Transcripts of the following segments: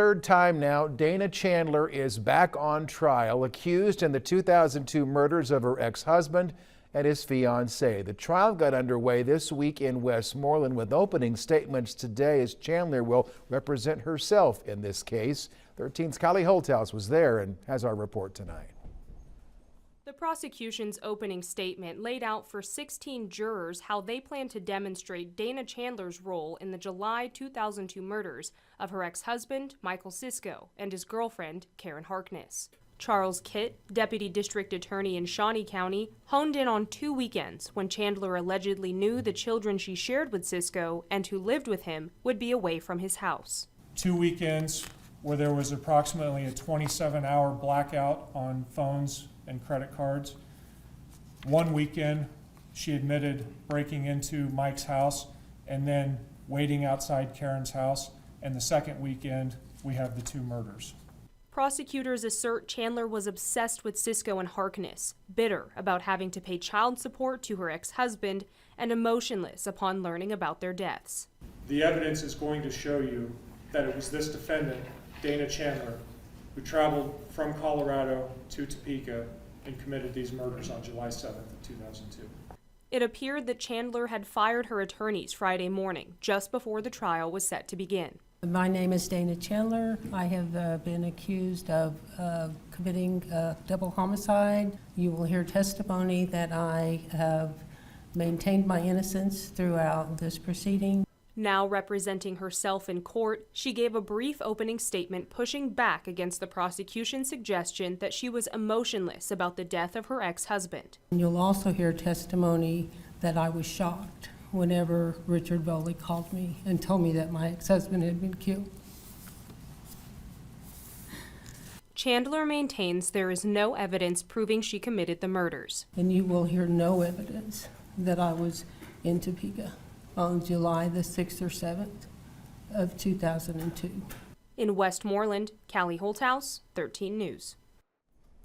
Third time now, Dana Chandler is back on trial, accused in the 2002 murders of her ex-husband and his fiancée. The trial got underway this week in Westmoreland with opening statements today as Chandler will represent herself in this case. 13's Callie Holthouse was there and has our report tonight. The prosecution's opening statement laid out for 16 jurors how they plan to demonstrate Dana Chandler's role in the July 2002 murders of her ex-husband, Michael Sisko, and his girlfriend, Karen Harkness. Charles Kitt, Deputy District Attorney in Shawnee County, honed in on 2 weekends when Chandler allegedly knew the children she shared with Sisko and who lived with him would be away from his house. 2 weekends where there was approximately a 27-hour blackout on phones and credit cards. 1 weekend, she admitted breaking into Mike's house and then waiting outside Karen's house. And the second weekend, we have the 2 murders. Prosecutors assert Chandler was obsessed with Sisko and Harkness, bitter about having to pay child support to her ex-husband, and emotionless upon learning about their deaths. The evidence is going to show you that it was this defendant, Dana Chandler, who traveled from Colorado to Topeka and committed these murders on July 7th of 2002. It appeared that Chandler had fired her attorneys Friday morning, just before the trial was set to begin. My name is Dana Chandler. I have been accused of committing double homicide. You will hear testimony that I have maintained my innocence throughout this proceeding. Now representing herself in court, she gave a brief opening statement pushing back against the prosecution's suggestion that she was emotionless about the death of her ex-husband. You'll also hear testimony that I was shocked whenever Richard Bowley called me and told me that my ex-husband had been killed. Chandler maintains there is no evidence proving she committed the murders. And you will hear no evidence that I was in Topeka on July the 6th or 7th of 2002. In Westmoreland, Callie Holthouse, 13 News.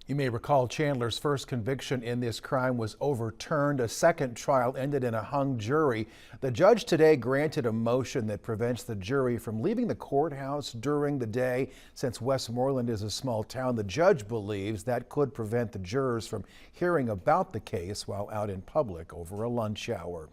You may recall Chandler's first conviction in this crime was overturned. A second trial ended in a hung jury. The judge today granted a motion that prevents the jury from leaving the courthouse during the day. Since Westmoreland is a small town, the judge believes that could prevent the jurors from hearing about the case while out in public over a lunch hour.